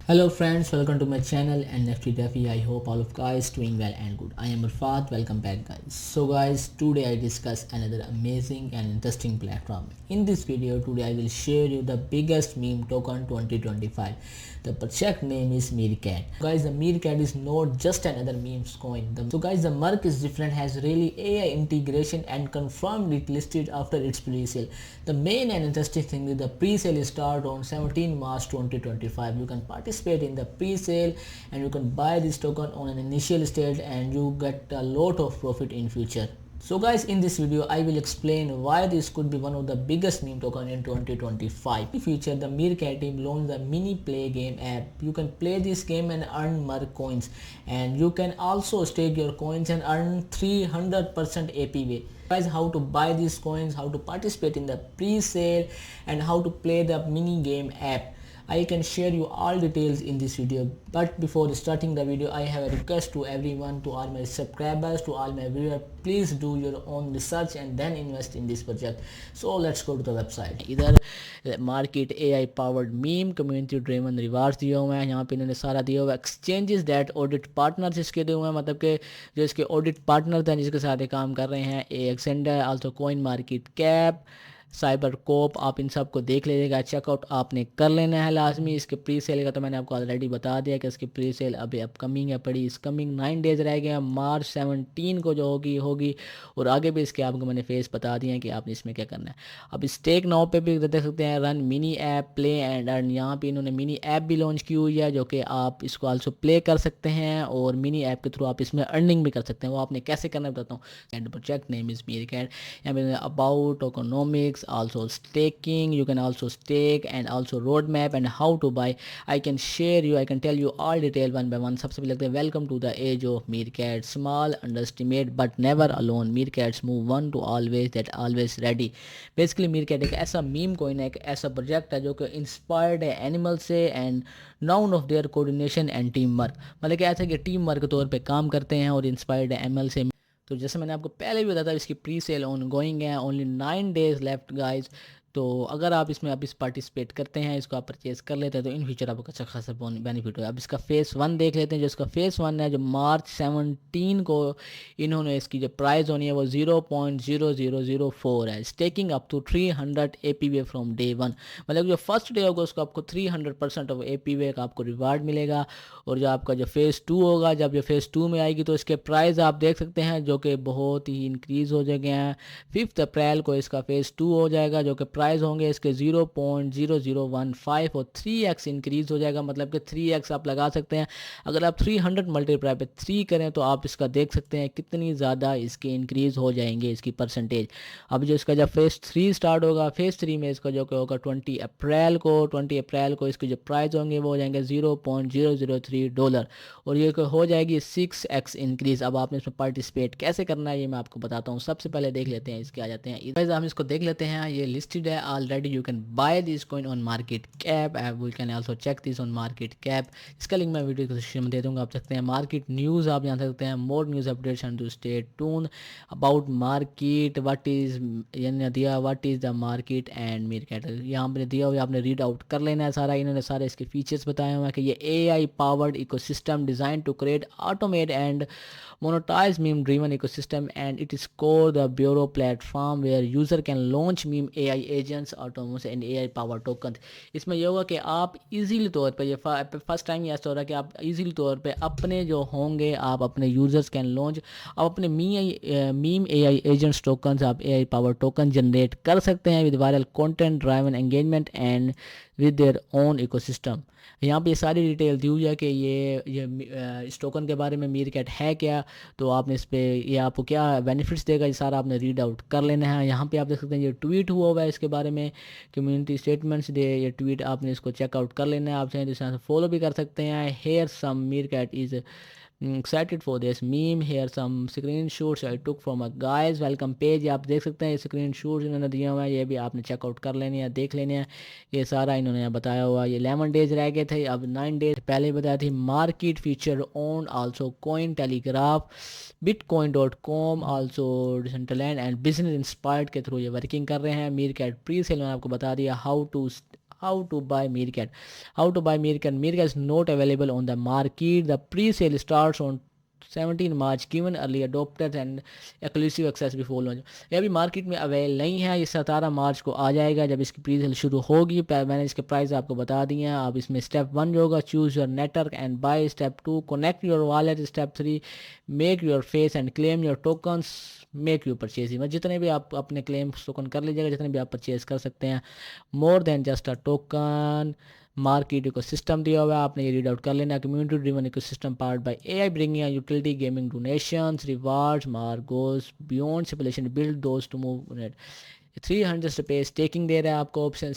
Hello friends, welcome to my channel and NFT Defi. I hope all of guys doing well and good. I am Arfat, welcome back guys. So guys, today I discuss another amazing and interesting platform. In this video today I will share you the biggest meme token 2025. The project name is Meerkat. Guys, the Meerkat is not just another memes coin. So guys, the Merc is different, has really AI integration and confirmed it listed after its pre-sale. The main and interesting thing is the pre-sale start on 17 March 2025. You can participate in the pre-sale and you can buy this token on an initial stage and you get a lot of profit in future. So guys, in this video I will explain why this could be one of the biggest meme token in 2025. In future, the Meerkat team launched the mini play game app. You can play this game and earn Merc coins, and you can also stake your coins and earn 300% APY. Guys, how to buy these coins, how to participate in the pre-sale, and how to play the mini game app. I can share you all details in this video, but before starting the video I have a request to everyone, to all my subscribers, to all my viewers, please do your own research and then invest in this project. So let's go to the website. इधर market AI powered meme community driven rewards दिए हुए हैं। यहाँ पे इन्होंने सारा दिया हुआ है। एक्सचेंजेस दैट ऑडिट पार्टनर्स इसके दिए हुए हैं, मतलब कि जो इसके ऑडिट पार्टनर हैं जिसके साथ ये काम कर रहे हैं, एक्सेंडर, also coin market cap, cyber scope, आप इन सब को देख लीजिएगा। चेकआउट आपने कर लेना है लाजमी। इसके प्री सेल का तो मैंने आपको ऑलरेडी बता दिया कि इसकी प्री सेल अभी अपकमिंग है, पड़ी इस कमिंग 9 डेज़ रह गए हैं। मार्च 17 को जो होगी और आगे भी इसके आपको मैंने फेस बता दिए हैं कि आपने इसमें क्या करना है। अब स्टेक नाउ पे भी देख सकते हैं, run mini app play and earn. यहाँ पे इन्होंने मिनी ऐप भी लॉन्च की हुई है जो कि आप इसको आल्सो प्ले कर सकते हैं और मिनी ऐप के थ्रू आप इसमें अर्निंग भी कर सकते हैं। वो आपने कैसे करना है बताता हूँ। And project name is Meerkat. यहाँ पे about economics, also staking, you can also stake, and also roadmap and how to buy. I can share you, I can tell you all detail one by one. सबसे पहले लगता है welcome to the age of Meerkat, small underestimate but never alone, Meerkats move one two always that always ready. Basically Meerkat एक ऐसा meme coin है, एक ऐसा project है जो कि इंस्पायर्ड है एनिमल से and noun of their coordination and team work. मतलब कि ऐसा कि टीम वर्क के तौर पे काम करते हैं और इंस्पायर्ड है एनिमल से। तो जैसे मैंने आपको पहले भी बताया था, इसकी प्री सेल ऑन गोइंग है, ओनली 9 डेज़ लेफ्ट गाइज। तो अगर आप इसमें अभी पार्टिसिपेट करते हैं, इसको आप परचेज़ कर लेते हैं तो इन फ्यूचर आपको अच्छा खासा बेनिफिट होगा। अब इसका फेस 1 देख लेते हैं। जो इसका फेस 1 है, जो मार्च 17 को इन्होंने इसकी जो प्राइस होनी है वो 0.0004 है। Staking up to 300 APY from day 1। मतलब जो फर्स्ट डे होगा उसको आपको 300% ऑफ APY का आपको रिवार्ड मिलेगा। और जो आपका जो फेज़ 2 होगा, जब जो फेज़ 2 में आएगी तो इसके प्राइस आप देख सकते हैं जो कि बहुत ही इंक्रीज़ हो जाएंगे हैं। 5 अप्रैल को इसका फेज़ 2 हो जाएगा, जो कि प्राइस होंगे इसके 0.0015 और 3x इंक्रीज़ हो जाएगा। मतलब कि 3x आप लगा सकते हैं। अगर आप 300 मल्टीप्लाई पे 3 करें तो आप इसका देख सकते हैं कितनी ज़्यादा इसके इंक्रीज़ हो जाएंगे इसकी परसेंटेज। अब जो इसका जब फेज़ 3 स्टार्ट होगा, फेज़ 3 में इसका जो कि होगा 20 अप्रैल को इसके जो प्राइस होंगे वो हो जाएंगे $0.003 और ये हो जाएगी 6x इंक्रीज़। अब आपने इसमें पार्टिसिपेट कैसे करना है ये मैं आपको बताता हूँ। सबसे पहले देख लेते हैं इसके, आ जाते हैं इधर हम इसको देख लेते हैं। ये लिस्टेड है already, you can buy this coin on market cap, we can also check this on market cap. इसका लिंक मैं वीडियो डिस्क्रिप्शन में दे दूँगा, आप सकते हैं। मार्केट न्यूज़ आप जान सकते हैं, more news updates and to stay tune about market, what is यानी दिया what is the market and Meerkat. यहाँ पर दिया हुआ आपने रीड आउट कर लेना है सारा। इन्होंने सारे इसके फीचर्स बताए हुए हैं कि ये AI powered ecosystem designed to create, automate and monetize meme driven ecosystem, and it is core the bureau platform where user can launch meme AI agents, autonomous and AI powered tokens। इसमें यह होगा कि आप easily तौर पे, ये first time ये ऐसा हो रहा है कि आप इजीली तौर पे अपने जो होंगे आप अपने यूजर्स कैन लॉन्च, आप अपने मीम AI एजेंट्स टोकन्स, आप AI पावर टोकन जनरेट कर सकते हैं with viral content driven engagement and with their own ecosystem. यहाँ पे ये सारी डिटेल दी हुई है कि इस टोकन के बारे में मीरकैट है क्या, तो आपने इस पर ये आपको क्या बेनिफिट्स देगा, ये सारा आपने रीड आउट कर लेना है। यहाँ पे आप देख सकते हैं ये ट्वीट हुआ हुआ है इसके बारे में, कम्युनिटी स्टेटमेंट्स दे, ये ट्वीट आपने इसको चेकआउट कर लेना है। आप चाहें तो इस तरह से फॉलो भी कर सकते हैं। Here some Meerkat is excited for this meme, here some screenshots I took from a guys welcome page। ये आप देख सकते हैं ये screenshots इन्होंने दिया हुआ है, ये भी आपने चेकआउट कर लेनी है, देख लेने हैं। ये सारा इन्होंने बताया हुआ। ये 11 डेज रह गए थे, अब 9 डेज पहले बताया थी। Market feature on also coin telegraph, bitcoin.com, also Decentraland and business inspired के थ्रू ये वर्किंग कर रहे हैं। मीरकैट प्री सेल मैंने आपको बता दिया, how to how to buy Meerkat. How to buy Meerkat. Meerkat is not available on the market. The pre-sale starts on 17 March given early adopters and exclusive access before launch. ये अभी market में avail नहीं है, ये 17 मार्च को आ जाएगा जब इसकी प्री सेल शुरू होगी। मैंने इसके प्राइस आपको बता दिए हैं। आप इसमें स्टेप 1 जो होगा choose your network and buy, step 2 connect your wallet, step 3 make your face and claim your tokens, make you purchase. मतलब जितने भी आप अपने क्लेम टोकन कर लीजिएगा, जितने भी आप परचेज कर सकते हैं। More than just a token, market ecosystem दिया हुआ है, आपने ये रीड आउट कर लेना। Community driven ecosystem powered by AI bringing utility gaming donations rewards mark goes beyond simulation build those to move net. 300 रुपये staking दे रहा है आपको option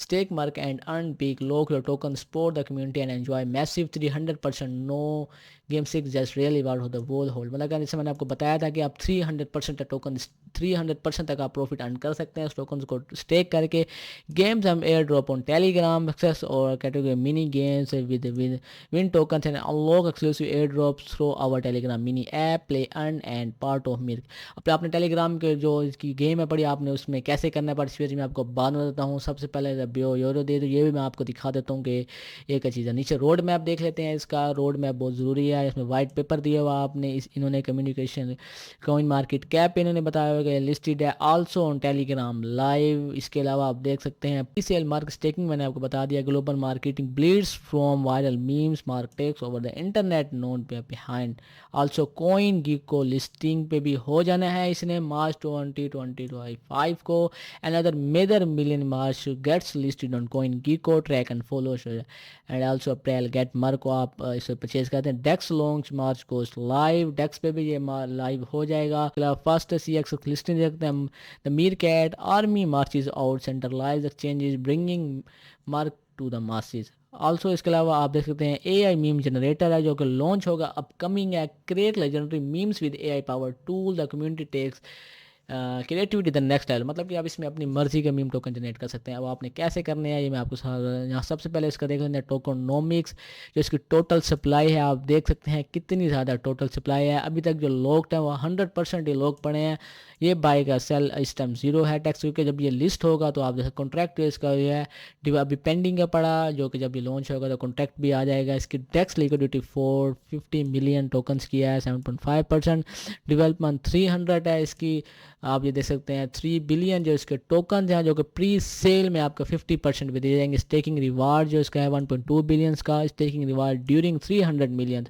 stake mark and earn peak lock your token, support the community and enjoy massive 300% no game 6 just really worth the whole hold। मतलब जैसे मैंने आपको बताया था कि आप 300% टोकन 300% तक आप प्रॉफिट अर्न कर सकते हैं उस टोकन को स्टेक करके। गेम्स हम airdrop on Telegram access और category mini games with win token and unlock exclusive airdrop through our Telegram mini app play earn and part of milk. अपने आपने टेलीग्राम के जो इसकी game है पड़ी आपने उसमें कैसे करना है पार्टिसिपेट मैं आपको बाद में बताता हूँ। सबसे पहले यूरो दे दो, ये भी मैं आपको दिखा देता हूँ कि एक चीज़ है। नीचे रोड मैप देख लेते हैं, इसका रोड मैप बहुत ज़रूरी है। इसमें वाइट पेपर दिया हुआ आपने इन्होंने कम्युनिकेशन कॉइन मार्केट कैप इन्होंने बताया हुआ कि लिस्टेड है आल्सो ऑन टेलीग्राम लाइव। इसके अलावा आप देख सकते हैं पीसीएल मार्केट स्टेकिंग मैंने आपको बता दिया। Global marketing bleeds from viral memes mark takes over the internet none पे बिहाइंड। आल्सो कॉइन गिग को लिस्टिंग पे भी हो जाना है इसने मार्च 2025 को। Another major million March gets listed on CoinGecko track and follow and also April get mark को आप इसे परचेज करते हैं। डेक्स लॉन्च मार्च को लाइव, डेक्स पे भी ये लाइव हो जाएगा। फर्स्ट CX लिस्टिंग देखते हैं। The Meerkat army marches out centralized exchanges bringing mark to the masses. Also इसके अलावा आप देख सकते हैं AI मीम जनरेटर है जो कि लॉन्च होगा अपकमिंग है। Create legendary memes with AI power tool the community takes creativity the next level. मतलब कि आप इसमें अपनी मर्जी का मीम टोकन जनरेट कर सकते हैं। अब आपने कैसे करने हैं ये मैं आपको यहाँ सबसे पहले इसका देख लेते हैं टोकनोमिक्स। जो इसकी टोटल सप्लाई है आप देख सकते हैं कितनी ज़्यादा टोटल सप्लाई है। अभी तक जो लॉक्ड है वो 100% ही लॉक पड़े हैं। ये बाई का सेल इस टाइम 0 है टैक्स, क्योंकि जब ये लिस्ट होगा तो आप जैसे कॉन्ट्रैक्ट इसका जो है अभी पेंडिंग है पड़ा, जो कि जब ये लॉन्च होगा तो कॉन्ट्रैक्ट भी आ जाएगा। इसकी टैक्स लिक्विडिटी 450 मिलियन टोकन्स की है 7.5%। डेवलपमेंट 300 है इसकी। आप ये देख सकते हैं 3 बिलियन जो इसके टोकन हैं जो कि प्री सेल में आपका 50% भी दे जाएंगे। स्टेकिंग रिवार्ड जो इसका है 1.2 बिलियन का स्टेकिंग रिवार्ड ड्यूरिंग 300 मिलियन।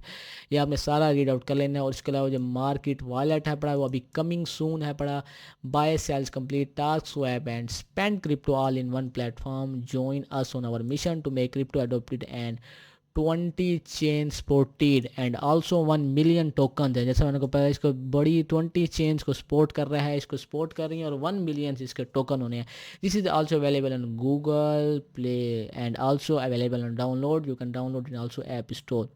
ये आपने सारा रीड आउट कर लेना है। और इसके अलावा जो मार्केट वॉलेट है पड़ा वो अभी कमिंग सून है पड़ा। Buy sells complete task swap and spend crypto all in one platform. Join us on our mission to make crypto adopted and 20 chain supported and also 1 million token है। जैसे मैंने को पता इसको बड़ी 20 चेन्स को सपोर्ट कर रहा है, इसको सपोर्ट कर रही है और 1 मिलियन इसके टोकन होने हैं। This is also available on Google play and also available on download. You can download in also app store.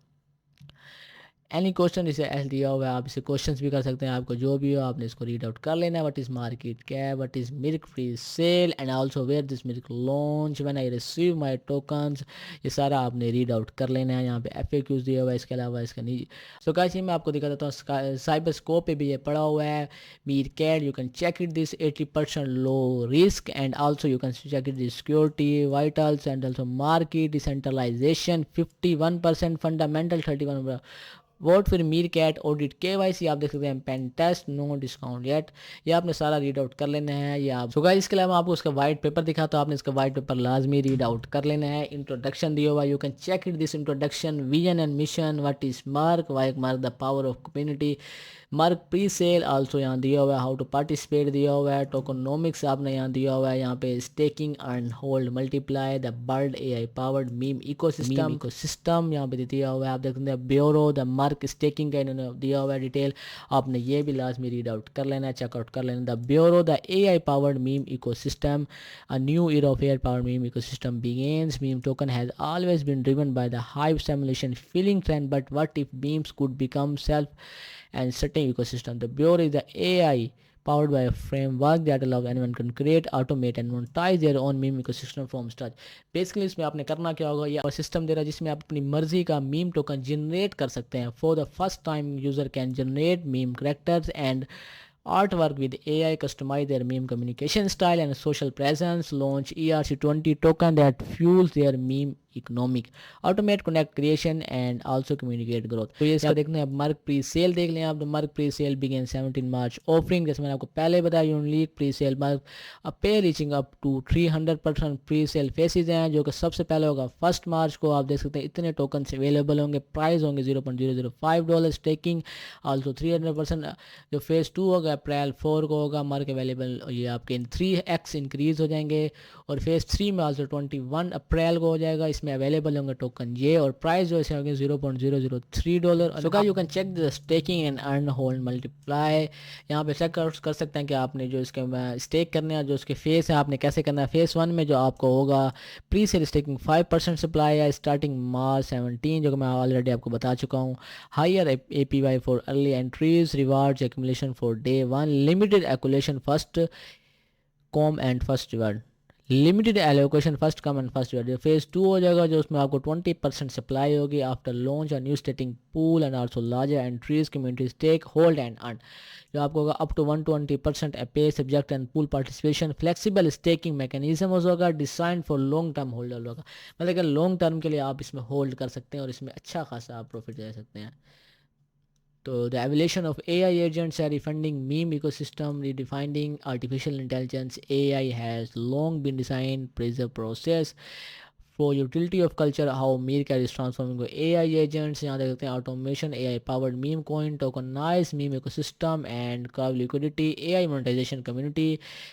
Any question इसे एस दिया हुआ है, आप इसे क्वेश्चंस भी कर सकते हैं। आपको जो भी हो आपने इसको रीड आउट कर लेना है। What is market cap, what is milk free sale and also where this milk launch when I receive my tokens. ये सारा आपने रीड आउट कर लेना है। यहाँ पे FAQs दिया हुआ है। इसके अलावा इसका नीचे सो गाइस मैं आपको दिखा देता हूँ साइबर स्कोप पे भी ये पड़ा हुआ है। Meerkat you can check it this 80% low risk and also you can check it this security vitals and also market decentralisation 51% fundamental 31। Vote फिर मीर कैट ऑडिट KYC आप देख सकते हैं pen test no discount yet. ये आपने सारा read out कर लेना है। ये आप गाइस इसके अलावा आपको उसका वाइट पेपर दिखा तो आपने इसका वाइट पेपर लाजमी रीड आउट कर लेना है। इंट्रोडक्शन दिया हुआ you can check it this introduction vision and mission what is mark mark the power of community mark pre sale also यहाँ दिया हुआ है। हाउ टू पार्टिसिपेट दिया हुआ है। टोकनोमिक्स आपने यहाँ दिया हुआ है। यहाँ पे staking earn hold multiply the bird AI powered meme ecosystem यहाँ पे दिया हुआ है। आप देख सकते हैं ब्यूरो द मार्क स्टेकिंग का इन्होंने दिया हुआ है डिटेल। आपने ये भी लाजमी रीड आउट कर लेना है, चेकआउट कर लेना। The bureau the AI powered meme ecosystem a new era of AI powered meme ecosystem begins. Meme token has always been driven by the hype simulation feeling trend, but what if memes could become self and certain ecosystem? The Bureau is the AI powered by a framework that allows anyone can create, automate and monetize their own meme ecosystem from scratch. Basically इसमें आपने करना क्या होगा, ये system दे रहा है जिसमें आप अपनी मर्जी का मीम टोकन जनरेट कर सकते हैं। For the first time user can generate meme characters and artwork with AI, customize their meme communication style and social presence, launch ERC20 token that fuels their meme economic, automate connect creation and also communicate growth. तो ये इसका देखना है, merc pre cell देख लें आप। तो Merk pre sale begin 17 March offering, जैसे मैंने आपको पहले बताया, यूनिक प्री सेल मर्क पे reaching up to 300% pre sale phases हैं, जो कि सबसे पहले होगा 1 मार्च को। आप देख सकते हैं इतने टोकन अवेलेबल होंगे, प्राइस होंगे $0.005, स्टेकिंग आल्सो 300%। जो फेज़ 2 होगा अप्रैल 4 को होगा, मर्क अवेलेबल ये आपके 3x इंक्रीज हो जाएंगे। और फेज़ 3 में आल्सो 21 अप्रैल को हो जाएगा, इसमें अवेलेबल होंगे टोकन ये, और प्राइस जो है होंगे $0.003। So guys you can check the staking and earn hold multiply. यहाँ पे चेक कर सकते हैं कि आपने जो इसके स्टेक करने हैं, जो उसके फेस है, आपने कैसे करना है। फेस 1 में जो आपको होगा प्री सेल स्टेकिंग 5% सप्लाई है स्टार्टिंग मार्च 17, जो कि मैं ऑलरेडी आपको बता चुका हूँ। Higher APY for early entries, rewards accumulation for day 1, limited accumulation first come and first reward, limited allocation first come and first reward. Phase 2 हो जाएगा, जो उसमें आपको 20% सप्लाई होगी after launch a new staking pool and also larger entries, community stake hold and earn, जो आपको होगा up to 120% पे subject and pool participation. Flexible staking mechanism होगा, design for long term holder होगा, मतलब कि लॉन्ग टर्म के लिए आप इसमें होल्ड कर सकते हैं और इसमें अच्छा खासा आप प्रॉफिट ले सकते हैं। तो the evolution of AI agents are refunding meme ecosystem, redefining artificial intelligence. AI has long been designed preserve process for utility of culture, how Meerkat is transforming को AI agents। यहाँ देख सकते हैं automation, AI powered meme coin, tokenized meme ecosystem and curve liquidity, AI monetization community।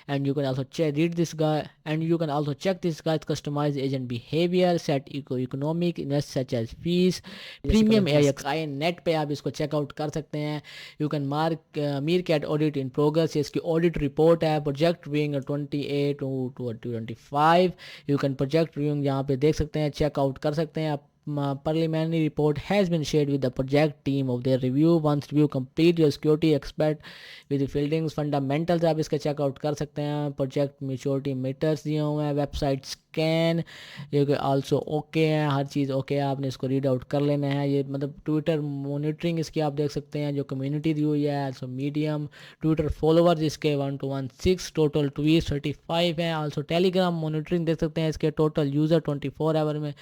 and you can also read this guy, and you can also check this guy's customized agent behavior, set economic invest such as fees, premium AI sky net पे आप इसको checkout कर सकते हैं। You can mark Meerkat audit in progress, इसकी audit report है, project reviewing 28 to 25। You can project reviewing यहाँ पे देख सकते हैं, चेकआउट कर सकते हैं आप। Parliamentary report has been shared with the project team of their review. Once review complete, your security expert with the fieldings fundamentals आप इसका चेकआउट कर सकते हैं। प्रोजेक्ट मेच्योरिटी मीटर्स दिए हुए हैं, वेबसाइट स्कैन, ये आल्सो ओके है, हर चीज़ ओके है, आपने इसको रीड आउट कर लेना है। ये मतलब ट्विटर मॉनिटरिंग इसकी आप देख सकते हैं, जो कम्युनिटी दी हुई है। आल्सो मीडियम ट्विटर फॉलोवर्स इसके 1216, टोटल ट्वीट 35 है। आल्सो टेलीग्राम मॉनिटरिंग देख सकते हैं, इसके टोटल यूज़र 24 आवर में।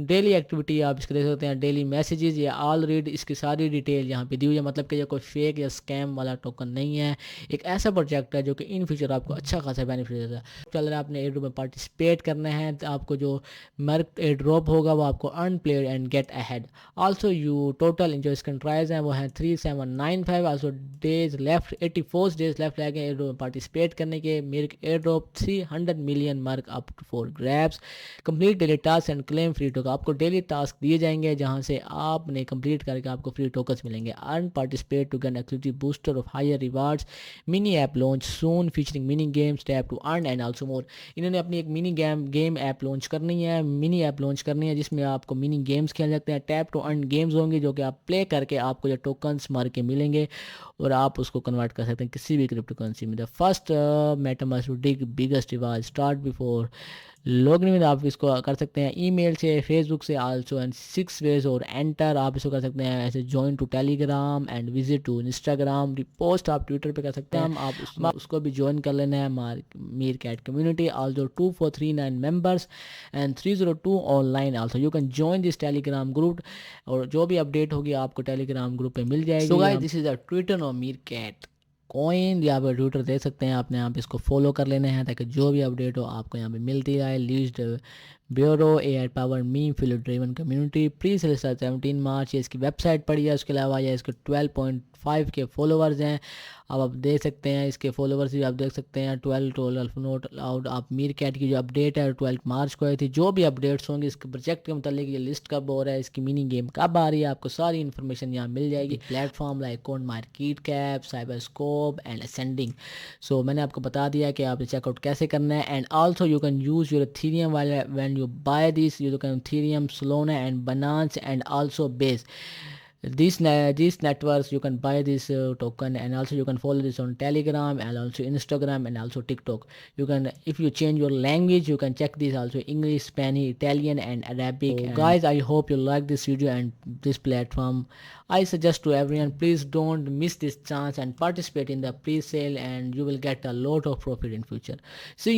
डेली एक्टिविटी आप इसके देख सकते हैं, डेली मैसेजेस, या ऑल रीड, इसकी सारी डिटेल यहाँ पे दी हुई है। मतलब कि ये कोई फेक या स्कैम वाला टोकन नहीं है, एक ऐसा प्रोजेक्ट है जो कि इन फ्यूचर आपको अच्छा खासा बेनिफिट देता है। चल रहा है, आपने एयर ड्रॉप में पार्टिसिपेट करना है, तो आपको जो मर्क एयर ड्रॉप होगा वो आपको earn player and get ahead. Also you total जो इसके ट्राइज हैं वो हैं 3795। Also days left 84 days left रह गए एयर ड्रॉप में पार्टिसिपेट करने के। मेरे air drop 300 million mark up for grabs, complete daily task and claim free token. आपको डेली टास्क दिए जाएंगे जहां से आपने कंप्लीट करके आपको फ्री टोकन्स मिलेंगे। Earn participate to gain activity booster of higher rewards, mini app launch soon featuring mini games, tap to earn and also more. इन्होंने अपनी एक मिनी गेम ऐप लॉन्च करनी है, मिनी ऐप लॉन्च करनी है, जिसमें आपको मिनी गेम्स खेल सकते हैं। टैप टू अर्न गेम्स होंगी जो कि आप प्ले करके आपको जो टोकन्स मार के मिलेंगे और आप उसको कन्वर्ट कर सकते हैं किसी भी क्रिप्टो करेंसी में। The first MetaMask dig biggest reward start before login में आप इसको कर सकते हैं ईमेल से, फेसबुक से, आल्सो एंड 6 वेज और एंटर आप इसको कर सकते हैं ऐसे। Join to Telegram and visit to Instagram, repost आप ट्विटर पे कर सकते हैं। आप उसको भी ज्वाइन कर लेना है, Meerkat community. Also 2439 members and 302 online. Also you can join this Telegram group, और जो भी अपडेट होगी आपको टेलीग्राम ग्रुप पे मिल जाएगी। So guys, this is the Twitter of Meerkat coin, यहाँ पर ट्विटर दे सकते हैं आपने, यहाँ पे इसको फॉलो कर लेना है ताकि जो भी अपडेट हो आपको यहाँ पे मिलती रहे। Least bureau, AI power meme field driven community, pre sale 17 मार्च, ये इसकी वेबसाइट पड़ी है। उसके अलावा ये इसके 12.5 के फॉलोवर्स हैं। अब आप देख सकते हैं इसके फॉलोवर्स भी आप देख सकते हैं 12 नोट आउट। आप मीरकैट की जो अपडेट है 12 मार्च को आई थी। जो भी अपडेट्स होंगे इसके प्रोजेक्ट के मतलब ये लिस्ट कब हो रहा है, इसकी मिनी गेम कब आ रही है, आपको सारी इन्फॉर्मेशन यहाँ मिल जाएगी। Platform like coin market cap, cyber scope and ascending. So मैंने आपको बता दिया कि आप चेकआउट कैसे करना है। And also you can use your Ethereum when you buy this, you can Ethereum, Solana and Binance and also Base। These networks you can buy this token, and also you can follow this on Telegram and also Instagram and also TikTok. You can, if you change your language, you can check this also: English, Spanish, Italian and Arabic. So guys, I hope you like this video and this platform. I suggest to everyone, please don't miss this chance and participate in the pre-sale, and you will get a lot of profit in future. See